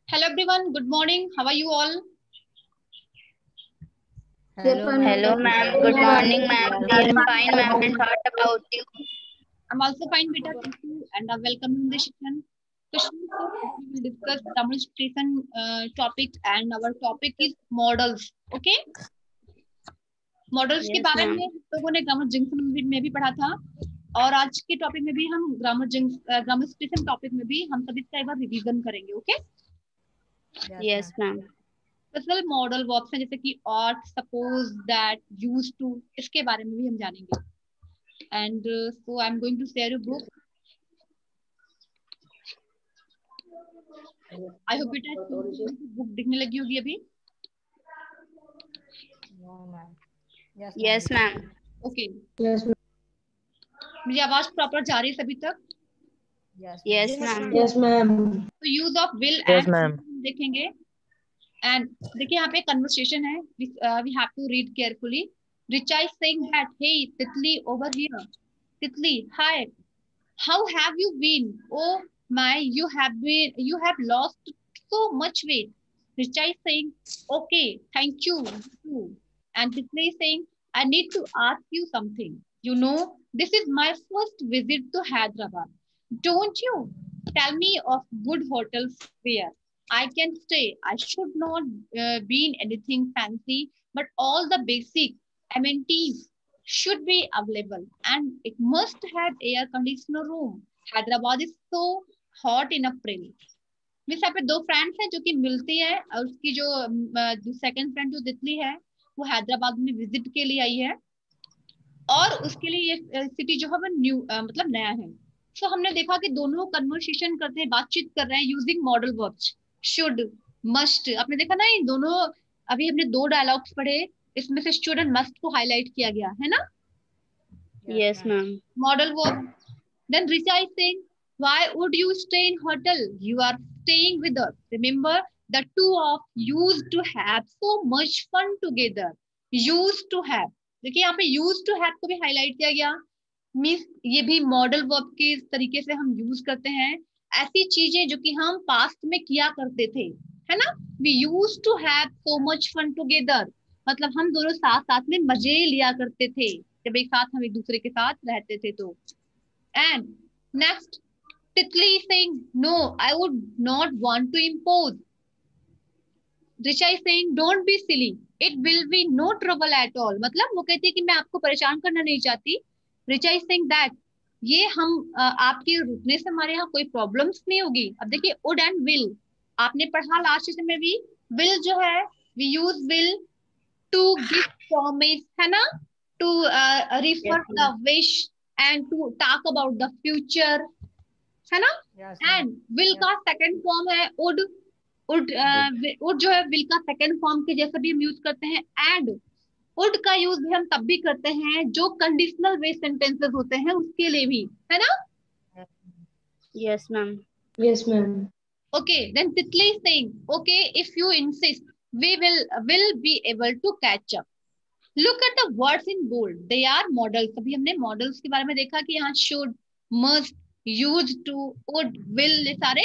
Hello everyone, good morning. How are you all? Hello, Hello, ma'am. ma'am. Good Good morning. morning, ma'am. We are fine, ma'am. And what about you? I'm also fine, beta. Thank you, and I welcome in this session. Question. So we will discuss demonstration topic, and our topic is models. Okay, models के Yes, बारे में ma'am. हम लोगों ने grammar junction में भी पढ़ा था, और आज के टॉपिक में भी हम ग्रामर स्टेशन टॉपिक में भी हम सभी इसका एक बार रिवीजन करेंगे. Okay, Yes, ma'am. Personal modal verbs हैं जैसे कि ought, suppose, that, used to, इसके बारे में भी हम जानेंगे. And so I am going to share you book. I hope बेटा बुक दिखने लगी होगी अभी. Yes, ma'am. Okay, Yes, ma'am. मेरी आवाज प्रॉपर जा रही है सभी तक? Yes, ma'am. Yes, ma'am. तो use of will Yes, and ma'am. देखेंगे. एंड देखिए यहाँ पे कन्वर्सेशन है, we have to read carefully. Richa is saying that hey Titli over here. Titli, hi, how have you been? Oh my, you have lost so much weight. Richa is saying, okay, thank you. And Titley is saying, I need to ask you something. You know, this is my first visit to Hyderabad. Don't you? Tell me of good hotels where I can stay. I should not be in anything fancy, but all the basic amenities should be available, and it must have air conditioner room. Hyderabad is so hot in April. Miss यहाँ पे दो friends हैं जो कि मिलती है, और उसकी जो सेकंड फ्रेंड जो तितली है वो हैदराबाद में विजिट के लिए आई है, और उसके लिए ये सिटी जो है वो न्यू मतलब नया है. सो हमने देखा कि दोनों कन्वर्सेशन करते हैं, बातचीत कर रहे हैं using modal verbs. Should, must, आपने देखा ना ये दोनों. अभी हमने दो डायलॉग्स पढ़े, इसमें से शुड एंड मस्ट को हाईलाइट किया गया है ना, Yes, ma'am. Modal verb. Then Richa is saying, why would you stay in hotel? You are staying with us. Remember, the two of used to have so much fun together. Used to have. देखिए यहाँ पे used to have को भी highlight किया गया. Means ये भी modal verb के तरीके से हम यूज करते हैं ऐसी चीजें जो कि हम पास्ट में किया करते थे, है ना. We used to have so much fun together. मतलब हम दोनों साथ साथ में मजे लिया करते थे जब एक साथ हम एक दूसरे के साथ रहते थे तो. And next, Titli is saying, no, I would not want to impose. Risha is saying, don't be silly. It will be no trouble at all. मतलब वो कहती है कि मैं आपको परेशान करना नहीं चाहती. Richa is saying that ये हम आपके रुकने से हमारे यहाँ कोई प्रॉब्लम्स नहीं होगी. अब देखिए would and will आपने पढ़ा लास्ट सेशन में भी. will जो है we use will to give promise, है ना, to refer Yes, the ma'am. wish and to talk about the future, है ना. एंड विल का सेकंड फॉर्म है would. would जो है विल का सेकंड फॉर्म के जैसे भी हम यूज करते हैं. एंड would का यूज भी हम तब भी करते हैं जो कंडीशनल बेस्ड सेंटेंसेस होते हैं उसके लिए भी, है ना. Yes, ma'am. Yes, ma'am. Okay, then Titli is saying, okay, if you insist, we will be able to catch up. Look at the words in bold. They are models. अभी हमने models के बारे में देखा कि यहाँ should, must, used to, would, will, ये सारे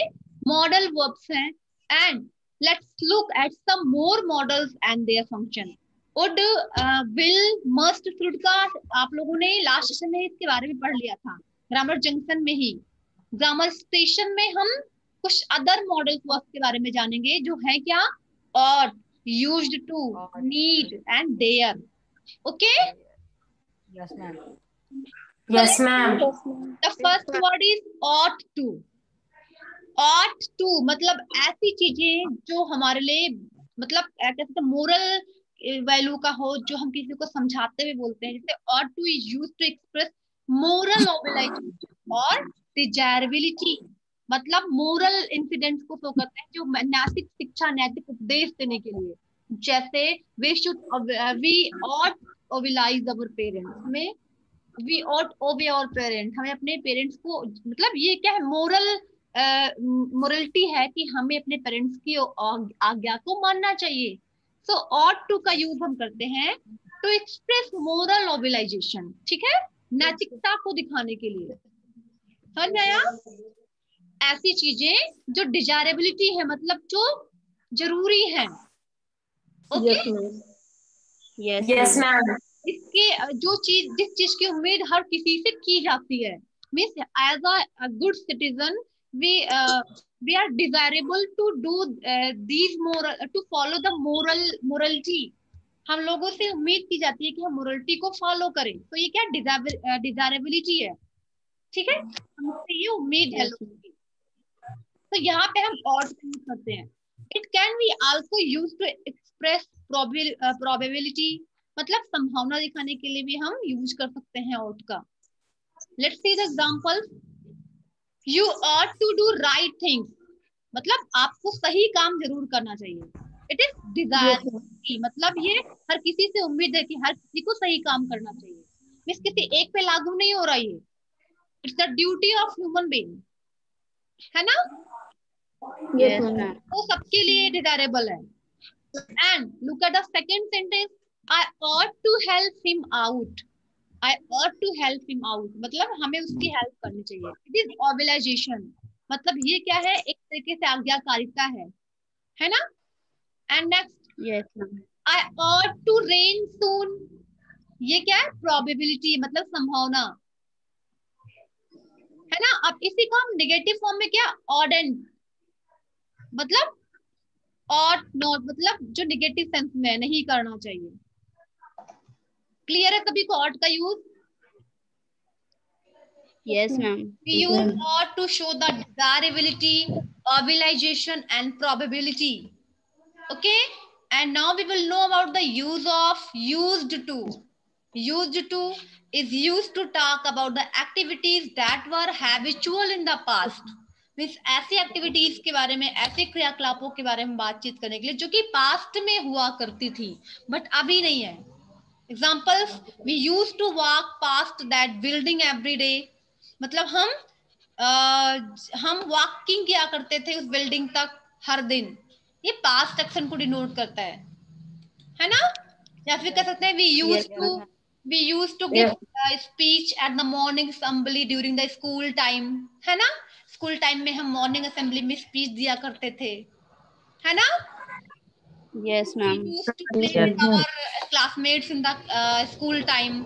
मॉडल वर्ब्स हैं. And let's look at some more models and their function. would, will, must, should का आप लोगों ने लास्ट सेशन में इसके बारे में पढ़ लिया था ग्रामर जंक्शन में ही. ग्रामर स्टेशन में हम कुछ अदर मॉडल वर्ब्स के बारे में जानेंगे जो है क्या, ought, used to, need and there. Okay? Yes, ma'am. Yes, ma'am. The first word is ought to. ought to मतलब ऐसी चीजें जो हमारे लिए मतलब कैसे मोरल वैल्यू का हो, जो हम किसी को समझाते हुए बोलते हैं. जैसे ought to is used to express moral obligation और desirability. मतलब मोरल इंसिडेंट्स को शो करते हैं जो नैतिक शिक्षा, नैतिक उपदेश देने के लिए. जैसे we ought oblige our parents में we ought obey our parents. हमें अपने पेरेंट्स को मतलब ये क्या है, मोरलिटी है कि हमें अपने पेरेंट्स की आज्ञा को मानना चाहिए. सो ought to का यूज हम करते हैं टू एक्सप्रेस मोरल ऑब्लिगेशन. ठीक है, नैतिकता को दिखाने के लिए. समझ में आया? ऐसी चीजें जो डिजायरेबिलिटी है, मतलब जो जरूरी है। Okay, Yes, Yes, ma'am. ma'am. इसके जो चीज, जिस चीज की उम्मीद हर किसी से की जाती है, means as a good citizen we we are desirable to do these moral, to follow the morality. हम लोगों से उम्मीद की जाती है कि हम मोरलिटी को फॉलो करें, तो ये क्या डिजायरेबिलिटी है, ठीक है, हमसे ये उम्मीद है Yes, लोगों की। तो यहाँ पे हम और यूज करते हैं। It can be also use to express probability, मतलब संभावना दिखाने के लिए भी हम यूज कर सकते हैं ऑट का। Let's see the example. You ought to do right things, मतलब आपको सही काम जरूर करना चाहिए। इट इज डिजायर, मतलब ये हर किसी से उम्मीद है कि हर किसी को सही काम करना चाहिए, मिस किसी एक पे लागू नहीं हो रहा है। It's the duty of human being, है ना, yes, ma'am. वो सबके लिए डिजायरेबल है। And look at the second sentence, I ought to help him out. I ought to help him out, मतलब हमें उसकी हेल्प करनी चाहिए। इट इज ऑबिलाइजेशन, मतलब ये क्या है, एक तरीके से आज्ञाकारिता है ना। And next, Yes, ma'am. I ought to rain soon, ये क्या है, प्रोबेबिलिटी, मतलब संभावना, है ना। अब इसी को हम निगेटिव फॉर्म में क्या, ऑडेंट, मतलब ought not, मतलब जो निगेटिव सेंस में है, नहीं करना चाहिए। क्लियर है सभी को ought का use? Yes, ma'am. We use ought to show the desirability, obligation, and probability. Okay, and now we will know about the use of used to. Used to is used to talk about the activities that were habitual in the past. Means ऐसी activities के बारे में, ऐसे क्रियाकलापों के बारे में बातचीत करने के लिए जो कि पास्ट में हुआ करती थी बट अभी नहीं है। Examples, we use to walk past that building every day, मतलब हम वॉकिंग किया करते थे उस बिल्डिंग तक हर दिन, ये पास्ट एक्शन को डिनोट करता है ना। या फिर कह सकते हैं Yes, ma'am. We use to give speech at the morning assembly during the school time, है ना। स्कूल टाइम में हम मॉर्निंग असेंबली में स्पीच दिया करते थे, है ना। Yes, We ma'am. used to play with our classmates in the school time,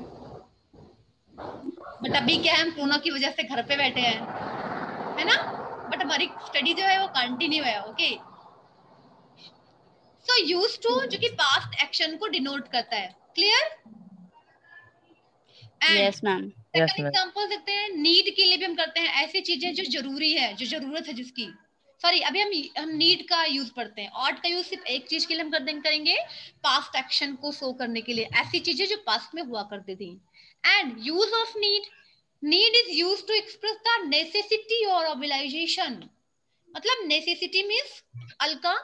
but अभी क्या है, हम कोरोना की वजह से घर पे बैठे हैं, है ना, बट हमारी स्टडी जो है वो कंटिन्यू है। ओके, सो यूज टू जो कि पास्ट एक्शन को डिनोट करता है। Clear? And Yes, ma'am. Second example देखते हैं, नीड के लिए भी हम करते हैं, ऐसी चीजें जो जरूरी है, जो जरूरत है जिसकी। सॉरी, अभी हम नीड का यूज पढ़ते हैं। ऑट का यूज सिर्फ एक चीज के लिए हम करेंगे, पास्ट एक्शन को शो करने के लिए, ऐसी चीजें जो पास्ट में हुआ करती थी। And use of need, need is use to express the necessity और ऑब्लिगेशन, मतलब necessity means Alka,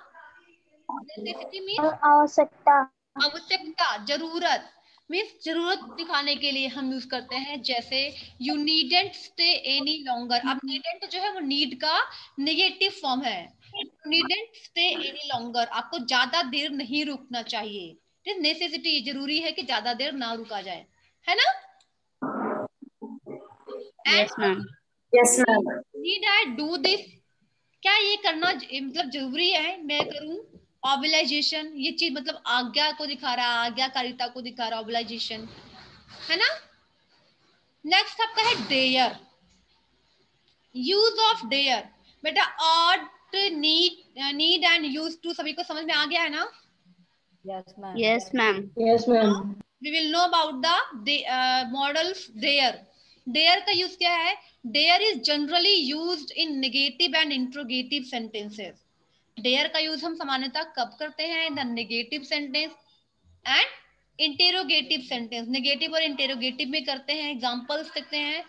necessity means आवश्यकता। आवश्यकता, जरूरत, मीन्स जरूरत दिखाने के लिए हम यूज करते हैं। जैसे you needn't stay any longer, अब नीडेंट जो है वो नीड का नेगेटिव फॉर्म है। नीडेंट स्टे एनी लॉन्गर, आपको ज्यादा देर नहीं रुकना चाहिए। नेसेसिटी, जरूरी है कि ज्यादा देर ना रुका जाए, है ना। Yes, ma'am. Yes, ma'am. Need I do this, क्या ये करना मतलब जरूरी है मैं करूं। ऑब्लिगेशन, ये चीज मतलब आज्ञा को दिखा रहा है, आज्ञाकारिता को दिखा रहा है, ऑब्लिगेशन, है ना। नेक्स्ट आपका है डेयर, यूज ऑफ डेयर। बेटा ought, need and use to सभी को समझ में आ गया है ना। Yes, ma'am. Yes, ma'am. We will know about the modals dare. Dare का यूज क्या है, dare is generally used in negative and interrogative sentences. Dare का यूज हम सामान्यतः कब करते हैं, in the negative sentence and interrogative sentence. Negative और इंटेरोगेटिव में करते हैं। एग्जांपल्स देखते हैं,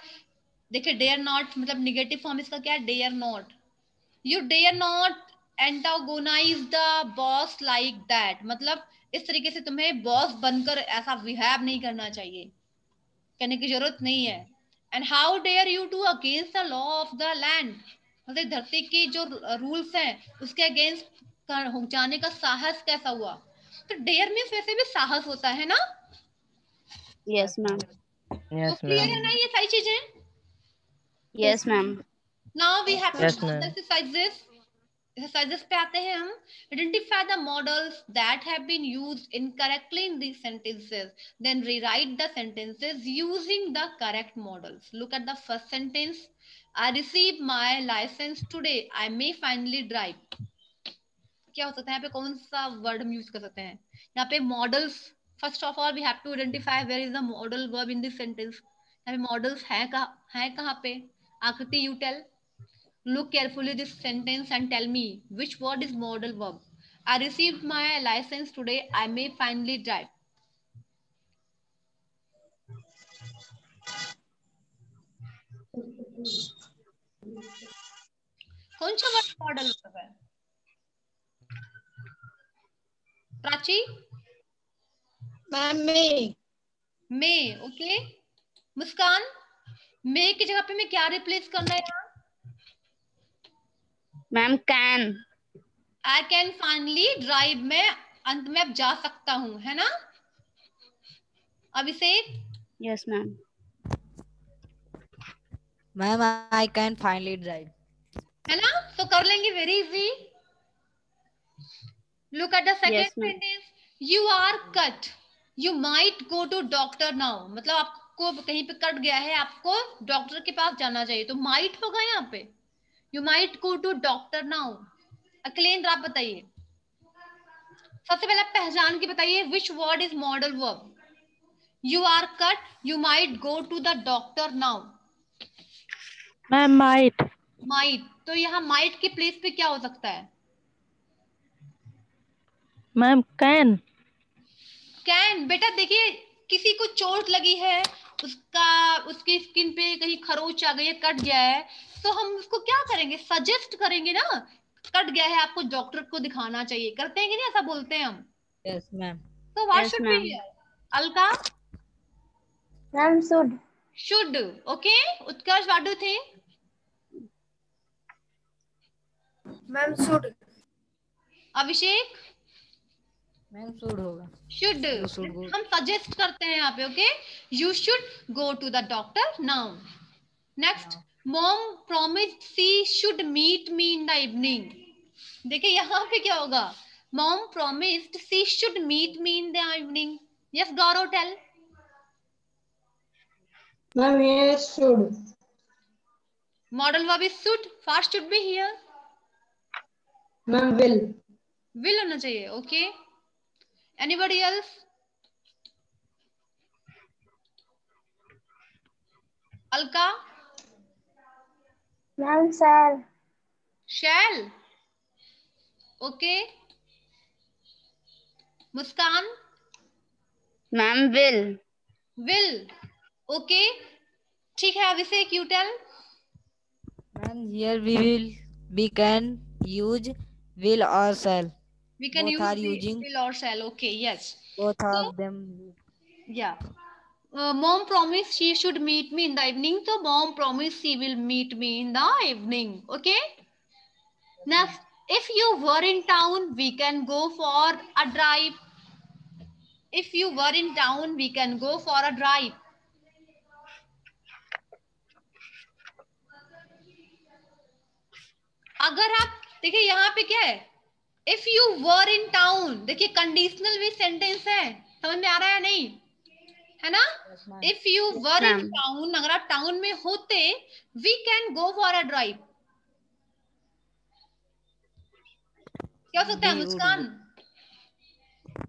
देखिए डेयर नॉट, मतलब नेगेटिव फॉर्म इसका क्या है, dare not, you dare not antagonise the boss like that, मतलब इस तरीके से तुम्हें बॉस बनकर ऐसा बिहेव नहीं करना चाहिए, कहने की जरूरत नहीं है। And how dare you to against the law of the land, मतलब धरती की जो रूल्स हैं उसके अगेंस्ट जाने का साहस कैसा हुआ। तो डेयर मीन्स वैसे भी साहस होता है ना। Yes, ma'am. तो क्लियर है ना ये सारी चीजें। Yes, ma'am. Now we have to Yes, do the ma'am. exercises. Exercises पे आते हैं हम. Identify the models that have been used incorrectly in these sentences. Then rewrite the sentences using the correct models. Look at the first sentence. I received my license today. I may finally drive. क्या हो सकता है यहाँ पे? कौन सा word हम use कर सकते हैं यहाँ पे? Models. First of all we have to identify where is the model verb in this sentence. यहाँ पे मॉडल्स है कहाँ पे? Aakriti, you tell. Look carefully this sentence and tell me which word is modal verb. I received my license today. I may finally drive. कौन सा word modal verb है? Prachi? Ma'am मे. Okay. मुस्कान? मे की जगह पे मैं क्या रिप्लेस करना है यहाँ? Ma'am can. I can finally drive. मैं अंत में अब जा सकता हूँ, है ना? Abhishek? Yes ma'am. Ma'am I can finally drive. है ना? तो कर लेंगे. Very easy. Look at the second Yes, ma'am. sentence. You are cut. You might go to doctor now. मतलब आपको कहीं पे कट गया है, आपको डॉक्टर के पास जाना चाहिए. तो might होगा यहाँ पे. You might go to doctor now. Akhilendra आप बताइए. सबसे पहले पहचान के बताइए which word is modal verb. You are cut. You might go to the doctor now. Ma'am might. Might. तो यहाँ might के प्लेस पे क्या हो सकता है? Ma'am can. कैन. बेटा देखिए, किसी को चोट लगी है, उसकी स्किन पे कहीं खरोच आ गई है, कट गया है, तो हम उसको क्या करेंगे? सजेस्ट करेंगे ना. कट गया है, आपको डॉक्टर को दिखाना चाहिए. करते हैं कि नहीं? ऐसा बोलते हैं हम. Yes ma'am. तो what Yes, should ma'am. Be? Alka? Ma'am should. Should. Okay. Utkarsh, what do think? Ma'am should. Abhishek? Ma'am should होगा. शुड. हम सजेस्ट करते हैं यहाँ पे. Okay. You should go to the doctor now. Next. Mom promised she should meet me in the evening. देखिए यहाँ पे क्या होगा? Mom promised she should meet me in the evening. Yes Gaurav, tell. Ma'am here should. Modal verb is should. First should be here. Ma'am will. Will होना चाहिए. Okay. Anybody else? Alka? Ma'am shall. Shall. Okay. Muskan? Ma'am will. Will. Okay. ठीक है. Abhishek, you tell. Ma'am here we can use will or shall. We can Both use are the using. will or shall. Okay, yes. Both So, of them. yeah. Mom promised she should meet me in the evening. So mom promised she will meet me in the evening. Okay. Next, if you were in town, we can go for a drive. If you were in town, we can go for a drive. अगर आप देखिए यहाँ पे क्या है? If you were in town. देखिए conditional भी sentence है. समझ में आ रहा है नहीं? है ना? If you were in ma'am. town, अगर आप टाउन में होते, we can go for a drive. क्या हो सकता है Muskan?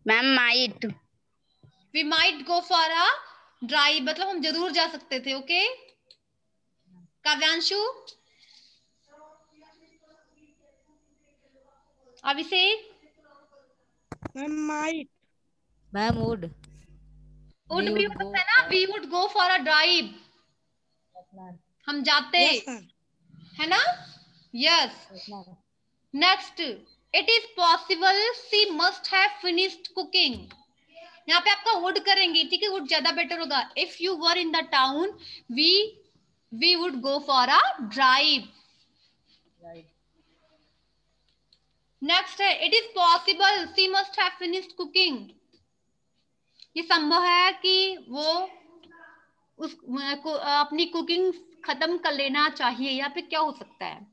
Ma'am might. We might go for a drive. मतलब हम जरूर जा सकते थे. Okay. Kavyanshu? Abhishek? Ma'am might. Ma'am would. would भी हो सकता है ना. We would go for a drive. हम जाते. है ना? Yes. Next. It is possible she must have finished cooking. यहाँ पे आपका would करेंगे. ठीक है. would ज्यादा बेटर होगा. If you were in the town, we would go for a drive. Next है, it is possible she must have finished cooking. ये संभव है कि वो अपनी कुकिंग खत्म कर लेना चाहिए, यहाँ पे क्या हो सकता है?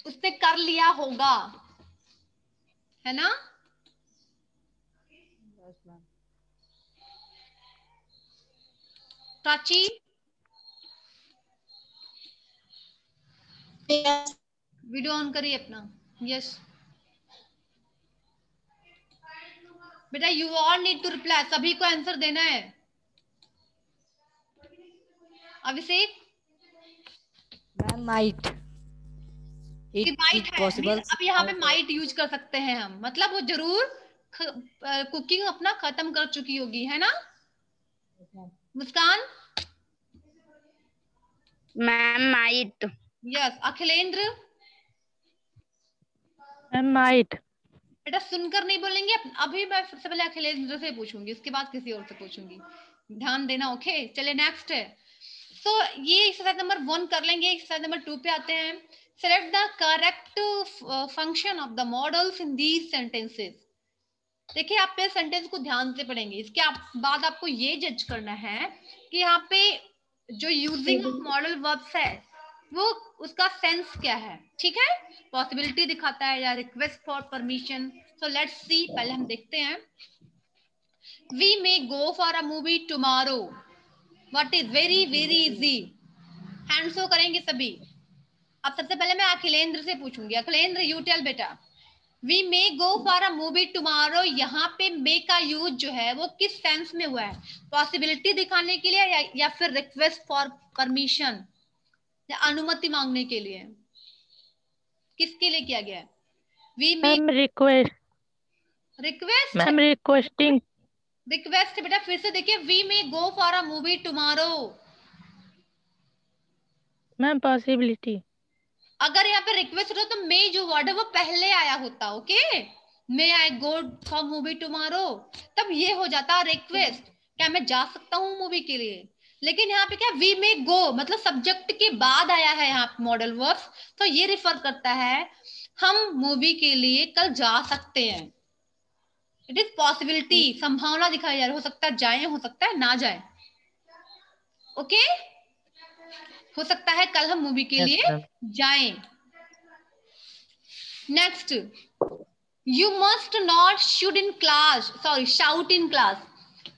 उसने कर लिया होगा, है ना? प्राची, वीडियो ऑन करिए अपना। यस बेटा, you all need to reply, सभी को आंसर देना है। अभिषेक, मैम माइट, कि इट माइट इज है पॉसिबल। मीन्स अब यहाँ पे माइट यूज कर सकते हैं हम, मतलब वो जरूर कुकिंग अपना खत्म कर चुकी होगी, है ना? Muskan, ma'am might. Yes. Akhilendra, ma'am might. बेटा सुनकर नहीं बोलेंगे, अभी मैं सबसे पहले अखिलेंद्र से पूछूंगी, उसके बाद किसी और से पूछूंगी, ध्यान देना। ओके, चले नेक्स्ट है। सो ये एक्सरसाइज नंबर 1 कर लेंगे। एक्सरसाइज नंबर 2 पे आते हैं। Select the correct function of the models in these sentences. देखिए, आप पे सेंटेंस को ध्यान से पढ़ेंगे, इसके बाद आपको ये जज करना है कि यहाँ पे जो यूजिंग ऑफ मॉडल वर्ब्स है वो उसका सेंस क्या है। ठीक है, पॉसिबिलिटी दिखाता है या request for permission. So let's see, पहले हम देखते हैं। We may go for a movie tomorrow, what is very very easy. Hands show करेंगे सभी। अब सबसे पहले मैं अखिलेंद्र से पूछूंगी। अखिलेंद्र, यू टेल बेटा, we may go for a movie tomorrow, यहाँ पे मे का यूज जो है वो किस सेंस में हुआ है? पॉसिबिलिटी दिखाने के लिए या फिर रिक्वेस्ट फॉर परमिशन, या अनुमति मांगने के लिए? किसके लिए किया गया है? We may ma'am request. Request है। Ma'am requesting. रिक्वेस्ट बेटा, फिर से देखिए, we may go for a movie tomorrow. Ma'am possibility. अगर यहाँ पे रिक्वेस्ट होता तो मे जो वर्ड है वो पहले आया होता। Okay, may I go for movie tomorrow, तब ये हो जाता रिक्वेस्ट, क्या मैं जा सकता हूँ मूवी के लिए। लेकिन यहाँ पे क्या, वी मे गो मतलब सब्जेक्ट के बाद आया है यहाँ मॉडल वर्ब्स, तो ये रिफर करता है हम मूवी के लिए कल जा सकते हैं। इट इज पॉसिबिलिटी, संभावना दिखाई जा रही, हो सकता है जाए, हो सकता है ना जाए। ओके, हो सकता है कल हम मूवी के यस लिए मैम। जाएं। Next, you must not shoot in class, sorry, shout in class.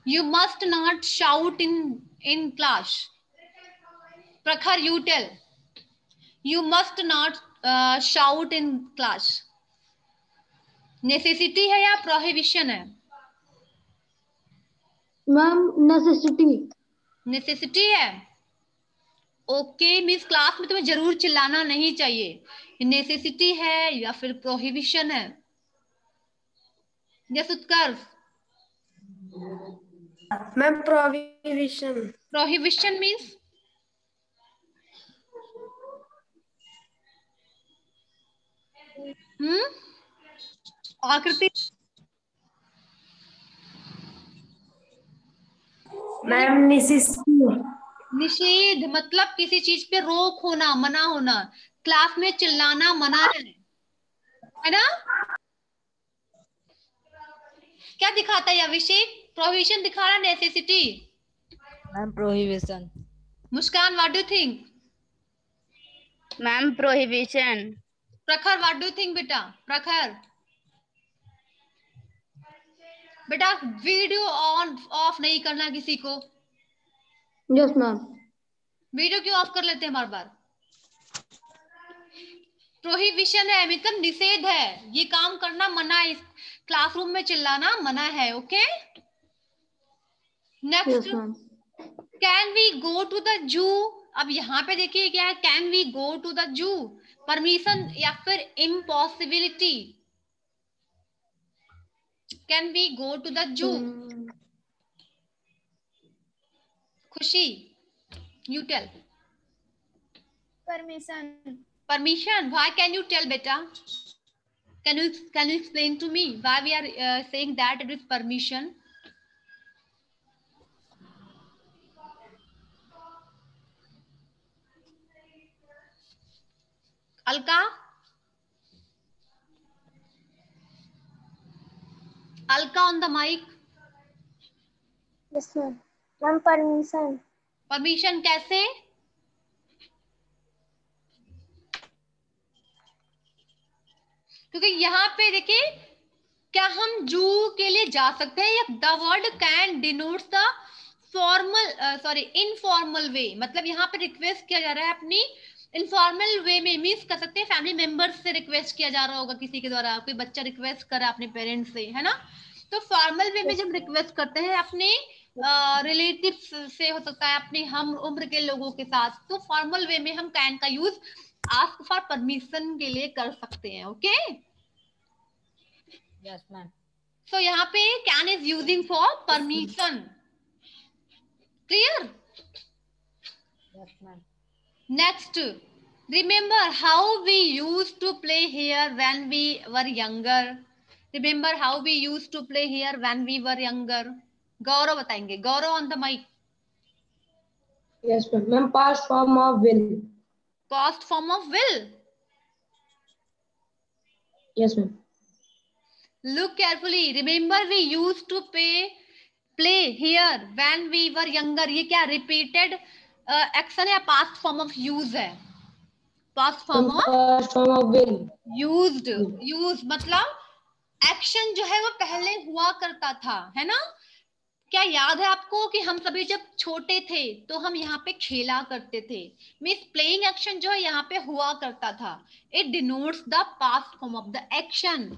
You must not shout in class. Prakhar, you tell. You must not shout in class. Necessity है या प्रोहिबिशन है? Ma'am necessity. Necessity है। Okay, means class में तुम्हें जरूर चिल्लाना नहीं चाहिए। नेसेसिटी है या फिर प्रोहिबिशन है? Yes Utkarsh. Ma'am prohibition. Prohibition means Aakriti, ma'am necessity. निषेध मतलब किसी चीज पे रोक होना, मना होना। क्लास में चिल्लाना मना है ना? क्या दिखाता है अभिषेक? प्रोहिबिशन दिखा रहा, necessity. Ma'am prohibition. Muskan, what do think? Ma'am prohibition. प्रखर, व्हाट डू थिंक बेटा? प्रखर बेटा, वीडियो ऑन ऑफ नहीं करना किसी को। Yes ma'am. वीडियो क्यों ऑफ कर लेते हैं बार बार? प्रोहिबिशन है मतलब निषेध है, ये काम करना मना है, क्लासरूम में चिल्लाना मना है। Okay, next, yes ma'am. Can we go to the zoo. अब यहाँ पे देखिए क्या है, can we go to the zoo, permission या फिर impossibility? Can we go to the zoo? Khushi, you tell. Permission. Permission, why can you tell beta? Can you explain to me why we are saying that it is permission? Alka, Alka on the mic. Yes, ma'am. Ma'am, permission. Permission कैसे? क्योंकि यहाँ पे देखिए, क्या हम जू के लिए जा सकते हैं, या the word can denotes the formal sorry informal वे, मतलब यहाँ पे रिक्वेस्ट किया जा रहा है अपनी इनफॉर्मल वे में, मीन्स कर सकते हैं फैमिली मेंबर्स से रिक्वेस्ट किया जा रहा होगा, किसी के द्वारा कोई बच्चा रिक्वेस्ट करा अपने पेरेंट्स से, है ना। तो फॉर्मल वे में जब रिक्वेस्ट करते हैं अपने रिलेटिव्स से, हो सकता है अपने हम उम्र के लोगों के साथ, तो फॉर्मल वे में हम कैन का यूज आस्क फॉर परमिशन के लिए कर सकते हैं। Okay, Yes, ma'am. सो यहाँ पे can is using for permission. Clear? Yes, ma'am. Next, remember how we used to play here when we were younger. Remember how we used to play here when we were younger. Gaurav बताएंगे, Gaurav on the mic. Yes, ma'am. Ma'am, past form of will. Past form of will. Yes, ma'am. Look carefully. Remember we used to play here when we were younger. ये क्या repeated action है, past form of use है? Past form of Past form of will. used. use मतलब action जो है वो पहले हुआ करता था, है ना। क्या याद है आपको कि हम सभी जब छोटे थे तो हम यहाँ पे खेला करते थे, मीन्स प्लेइंग एक्शन जो है यहाँ पे हुआ करता था। It denotes the past form of the action,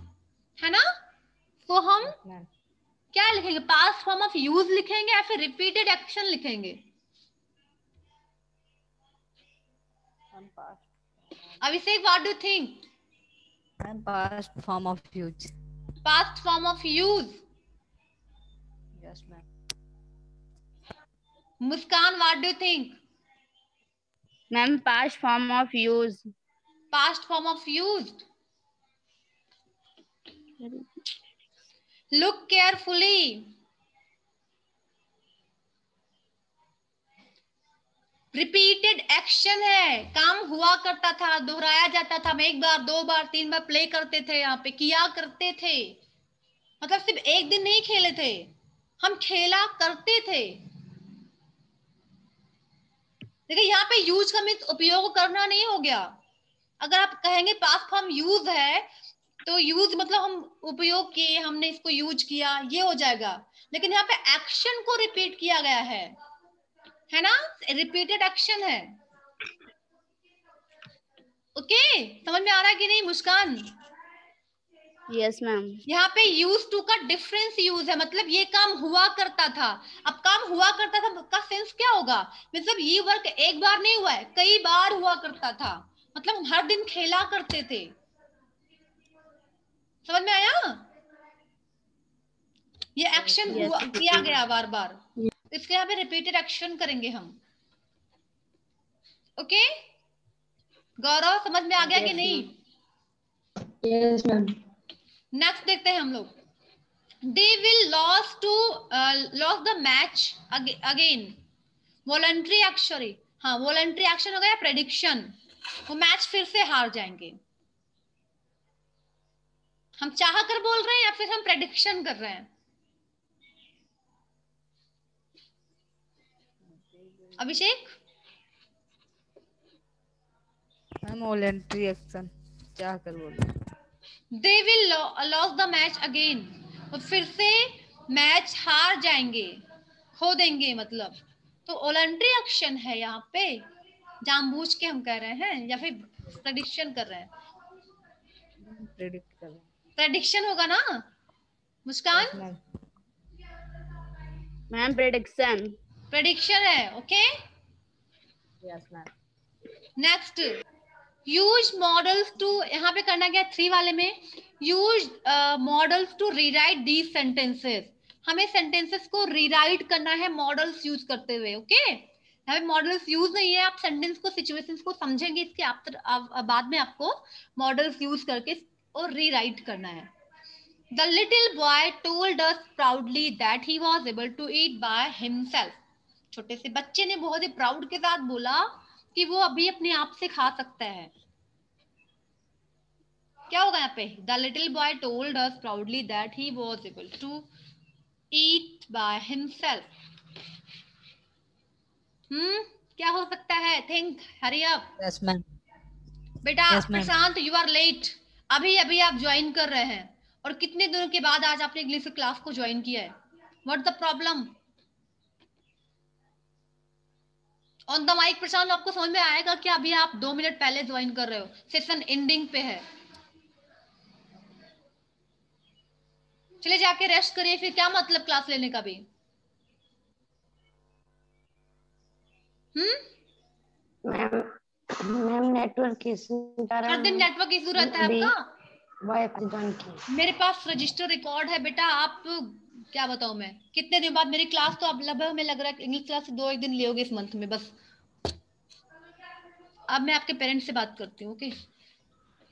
है ना। तो हम Yes, ma'am. क्या लिखेंगे, पास्ट फॉर्म ऑफ यूज लिखेंगे या फिर रिपीटेड एक्शन लिखेंगे? Ma'am, past. Abhishek, what do think? Ma'am, past form of use. Past form of use. Yes, ma'am. Muskan, what do think? Ma'am, past form of use. Past form of use. Look carefully. Repeated action है, काम हुआ करता था, दोहराया जाता था, हम एक बार, दो बार, तीन बार प्ले करते थे, यहाँ पे किया करते थे, मतलब सिर्फ एक दिन नहीं खेले थे, हम खेला करते थे। देखिए यहाँ पे यूज का मीन्स उपयोग करना नहीं हो गया। अगर आप कहेंगे पास्ट फॉर्म यूज है तो यूज मतलब हम उपयोग किए, हमने इसको यूज किया, ये हो जाएगा। लेकिन यहाँ पे एक्शन को रिपीट किया गया है ना, रिपीटेड एक्शन है। ओके, समझ में आ रहा है कि नहीं मुस्कान? Yes, ma'am. यहाँ पे यूज टू का डिफरेंस यूज है, मतलब ये काम हुआ करता था। अब काम हुआ करता था का सेंस क्या होगा, मतलब ये वर्क एक बार नहीं हुआ है, कई बार हुआ करता था, मतलब हम हर दिन खेला करते थे। समझ में आया? ये एक्शन Yes. हुआ किया गया बार बार, इसके यहाँ पे रिपीटेड एक्शन करेंगे हम। ओके गौरव, समझ में आ गया कि नहीं? Yes, ma'am. नेक्स्ट देखते हैं हम लोग। They will lose the match again. Voluntary action, हाँ वॉलंटरी एक्शन हो गया प्रेडिक्शन, वो मैच फिर से हार जाएंगे। हम चाह कर बोल रहे हैं या फिर हम प्रेडिक्शन कर रहे हैं? अभिषेक? Ma'am, voluntary action. चाह कर बोल रहे हैं। They will lose the match again. वो फिर से मैच हार जाएंगे, खो देंगे मतलब। तो वॉलंटरी एक्शन है यहाँ पे, जानबूझ के हम कह रहे हैं या फिर प्रेडिक्शन कर रहे हैं? Predict कर रहे हैं। प्रेडिक्शन होगा ना Muskan? Yes, ma'am. Ma'am, prediction. Prediction है। Okay Yes, ma'am. Next, use modals to, यहाँ पे करना क्या 3 वाले में, use modals to rewrite these sentences. हमें सेंटेंसेस को रीराइट करना है मॉडल्स यूज करते हुए। ओके यहाँ पे मॉडल्स यूज नहीं है, आप सेंटेंस को, सिचुएशंस को समझेंगे, इसके बाद में आपको मॉडल्स यूज करके और रीराइट करना है। The little boy told us proudly that he was able to eat by himself. छोटे से बच्चे ने बहुत ही प्राउड के साथ बोला कि वो अभी अपने आप से खा सकता है। क्या होगा यहाँ पे? The little boy told us proudly that he was able to eat by himself. क्या हो सकता है? Think, hurry up. Yes, ma'am. बेटा Yes, ma'am. Prashant, you are late. अभी अभी आप ज्वाइन कर रहे हैं और कितने दिनों के बाद आज आपने इंग्लिश क्लास को ज्वाइन किया है। What the problem? On the mic Prashant, आपको समझ में आएगा कि अभी आप 2 मिनट पहले ज्वाइन कर रहे हो, सेशन एंडिंग पे है। चले जाके रेस्ट करिए, फिर क्या मतलब क्लास लेने का भी। मैम नेटवर्क इशू के हर कारण दिन नेटवर्क इशू रहता है अभी आपका। वाईफाई ज्वाइन की। मेरे पास रजिस्टर रिकॉर्ड है बेटा। आप क्या बताऊं मैं, कितने दिन बाद मेरी क्लास, तो अब लगभग हमें लग रहा है इंग्लिश क्लास 2 दिन लियोगे इस मंथ में बस। अब मैं आपके पेरेंट्स से बात करती हूँ, ओके।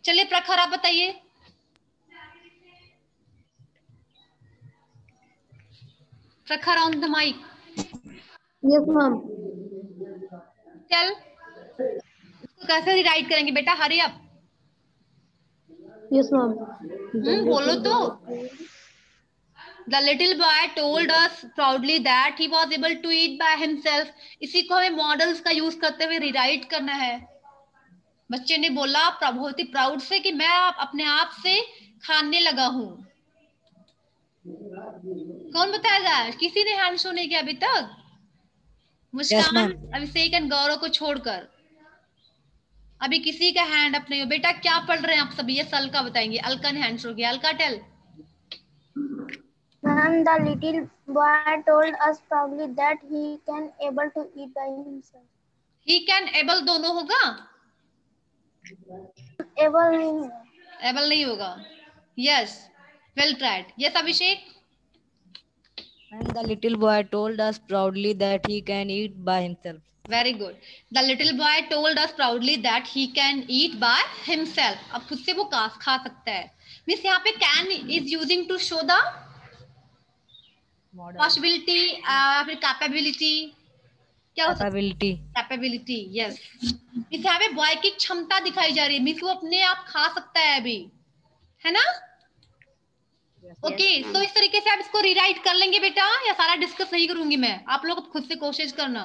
चलिए प्रखर, आप बताइए। Prakhar on the mic. Yes ma'am. चल, इसको कैसे रिराइट करेंगे बेटा? Hurry up. Yes ma'am. बोलो तो। The little boy told us proudly that he was able to eat by himself. इसी को हमें मॉडल्स का यूज करते हुए रिराइट करना है। बच्चे ने बोला बहुत ही प्राउड से कि मैं अपने आप से खाने लगा हूं। कौन बताएगा? किसी ने हैंड शो नहीं किया अभी तक? Yes, Muskan, ma'am. Abhishek and गौरव को छोड़कर अभी किसी का हैंड अप नहीं हो। बेटा क्या पढ़ रहे हैं आप सभी? ये अलका बताएंगे। अलका ने हैंड शो किया। Alka tell. Ma'am, the little boy told us proudly that he can able to eat by himself. He can able दोनों होगा? Able नहीं है। एबल नहीं होगा। Yes, well tried. Yes Abhishek. And the little boy told us proudly that he can eat by himself. Very good. The little boy told us proudly that he can eat by himself. अब खुद से वो खा सकता है। Means यहाँ पे can is using to show the Model. Possibility, फिर कैपेबिलिटी। क्या हो सकता है? Capability. Capability, yes. मीन्स यहाँ पे बॉय की क्षमता दिखाई जा रही है। मीन्स वो अपने आप खा सकता है अभी, है ना? ओके, सो इस तरीके से आप इसको रीराइट कर लेंगे बेटा, या सारा डिस्कस नहीं करूंगी मैं? आप लोग खुद से कोशिश करना,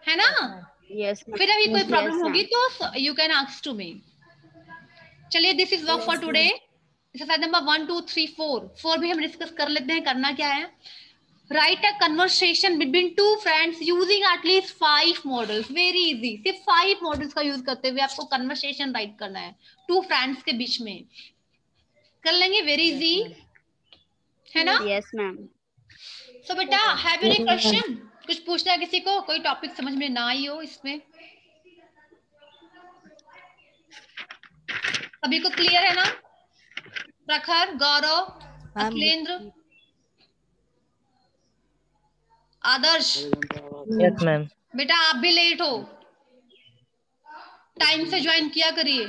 है ना? Yes, ma'am. फिर अभी कोई Yes, प्रॉब्लम ma'am. होगी तो you can ask to me. चलिए, this is work for today. Exercise number 1 2 3 4 भी हम डिस्कस कर लेते हैं। करना क्या है? Right a conversation between two friends using at least 5 models. Very easy. सिर्फ 5 मॉडल्स का यूज करते हुए आपको कन्वर्सेशन राइट करना है टू फ्रेंड्स के बीच में। कर लेंगे? वेरी इजी, है ना? Yes, ma'am. सो बेटा, हैव एनी क्वेश्चन? कुछ पूछना है किसी को? कोई टॉपिक समझ में ना आई हो इसमें? सभी को क्लियर है ना? प्रखर, गौरव, अखिलेंद्र, आदर्श। Yes, ma'am. बेटा आप भी लेट हो, टाइम से ज्वाइन किया करिए।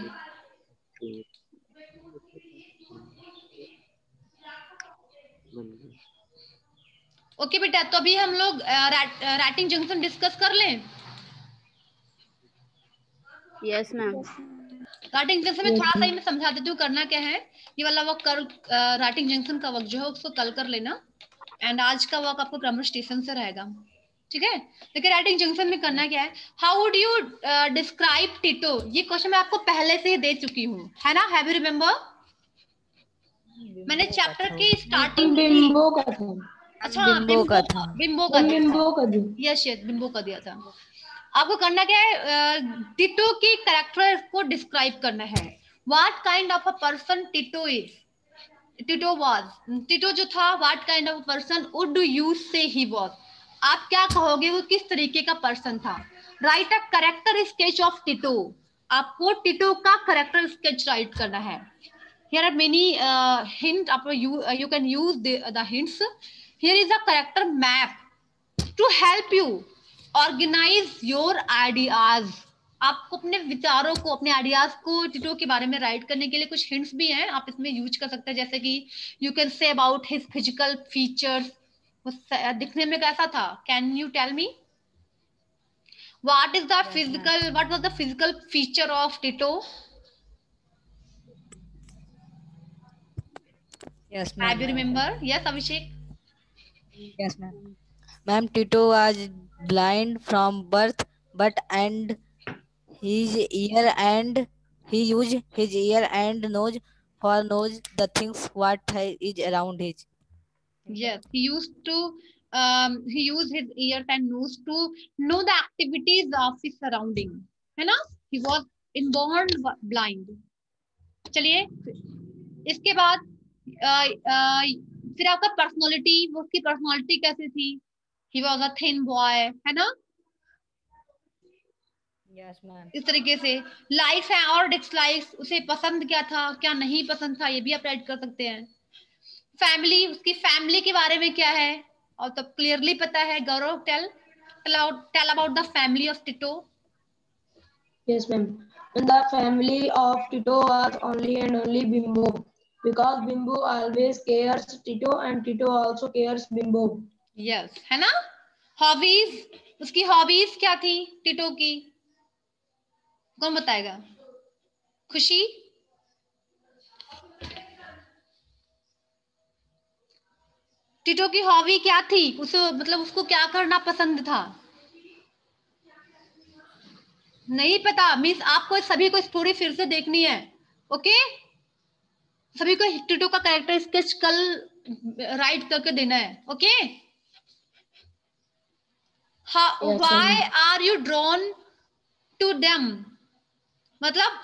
ओके बेटा, तो अभी हम लोग राइटिंग जंक्शन डिस्कस कर लें। Yes, ma'am. राइटिंग जंक्शन में थोड़ा सा ही मैं समझा देती हूँ करना क्या है। ये वाला वर्क कर, राइटिंग जंक्शन का वर्क जो है उसको कल कर लेना। एंड आज का वर्क आपको ग्रामर स्टेशन से रहेगा, ठीक है? लेकिन राइटिंग जंक्शन में करना क्या है? How would you describe Tito? ये क्वेश्चन मैं आपको पहले से ही दे चुकी हूँ, है ना? Have you remember? मैंने चैप्टर की स्टार्टिंग बिम्बो का था। अच्छा, बिम्बो का था। बिम्बो का दिया था। बिम्बो का था। यस यस, बिम्बो का दिया था। आपको करना क्या है? टिटो की कैरेक्टर को डिस्क्राइब करना है। What kind of a person Tito is? Tito was, Tito जो था, what kind of person would you से ही वाज? आप क्या कहोगे वो किस तरीके का पर्सन था? Right a character sketch of Tito. आपको टिटो का कैरेक्टर स्केच राइट करना है। Here are many hint. You can use the hints. Here is a character map to help you organize your ideas. आपको अपने विचारों को, अपने आइडियाज को टिटो के बारे में राइट करने के लिए कुछ हिंट्स भी हैं, आप इसमें यूज कर सकते हैं। जैसे कि you can say about his physical features. दिखने में कैसा था? Can you tell me what was the physical feature of Tito? Yes, Have you ma'am. remember? Yes, Abhishek. Yes, ma'am. Ma'am, Tito was blind from birth, but and his ear and he used his ear and nose for knows the things what is around his. Yes, he used his ears and nose to know the activities of his surrounding, है ना? He was inborn blind. चलिए, इसके बाद फिर आपका personality, वो उसकी personality कैसी थी? He was a thin boy, है ना? Yes, ma'am. इस तरीके से लाइक्स है और डिसलाइक्स, उसे पसंद क्या था, क्या नहीं पसंद था, ये भी आप राइट कर सकते हैं. फैमिली, उसकी फैमिली के बारे में क्या है और तब क्लियरली पता है. Gaurav, tell about the family of Tito. Yes, ma'am. And the family of Tito was only and only Bimbo, because Bimbo always cares Tito and Tito also cares Bimbo. Yes, है ना? हॉबीज, उसकी hobbies क्या थी Tito की? कौन बताएगा? खुशी. Tito की हॉबी क्या थी? उसे मतलब उसको क्या करना पसंद था? नहीं पता मीन्स आपको सभी को स्टोरी फिर से देखनी है. ओके, सभी को टिटो का कैरेक्टर स्केच कल राइट करके देना है. Okay, why are you drawn to them? मतलब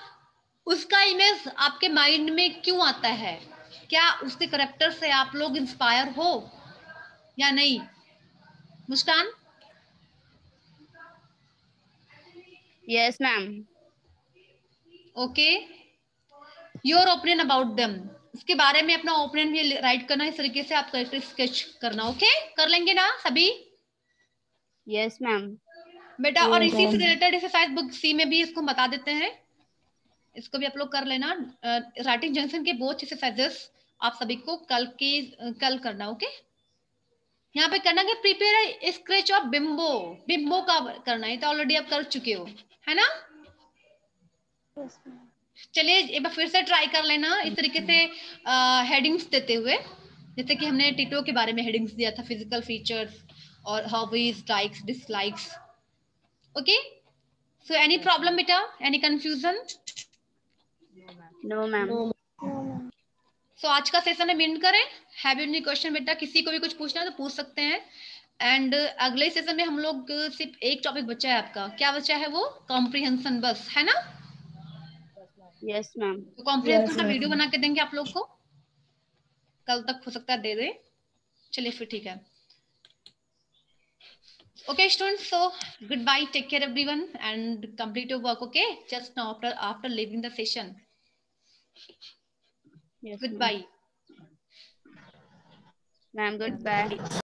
उसका इमेज आपके माइंड में क्यों आता है? क्या उसके कैरेक्टर से आप लोग इंस्पायर हो या नहीं? मुस्कान. Yes, ma'am. Okay, your opinion about them. इसके बारे में अपना ओपिनियन भी राइट करना. इस तरीके से आप कैरेक्टर स्केच करना. ओके, कर लेंगे ना सभी? Yes, ma'am. बेटा, और Yes, इसी से ma'am. रिलेटेड एक्सरसाइज बुक सी में भी इसको बता देते हैं. इसको भी आप लोग कर लेना. राइटिंग जंक्शन के बोथ एक्सरसाइजेस आप सभी को कल करना. ओके, यहाँ पे करना कि prepare sketch of bimbo. Bimbo का करना है तो ऑलरेडी आप कर चुके हो, है ना? Yes, ma'am. चलिए एक बार फिर से ट्राई कर लेना इस तरीके से हेडिंग्स देते हुए. जैसे कि हमने टिटो के बारे में हेडिंग्स दिया था, फिजिकल फीचर्स और hobbies, likes, dislikes. Okay, so any problem बेटा, any confusion? No, ma'am. No, No, ma'am. So आज का सेशन हम एंड करें. हैव यू एनी क्वेश्चन बेटा? किसी को भी कुछ पूछना है तो पूछ सकते हैं. एंड अगले सेशन में हम लोग सिर्फ एक टॉपिक बचा है आपका. क्या बचा है? वो कॉम्प्रिहेंशन बस, है ना? Yes, ma'am. तो कॉम्प्रिहेंशन Yes, का ma'am. वीडियो बना के देंगे आप लोग को. कल तक हो सकता है दे दे. चलिए फिर ठीक है. Okay, students. So goodbye. Take care, everyone, and complete your work. Okay, just now after leaving the session. Yes, Goodbye. ma'am. Goodbye.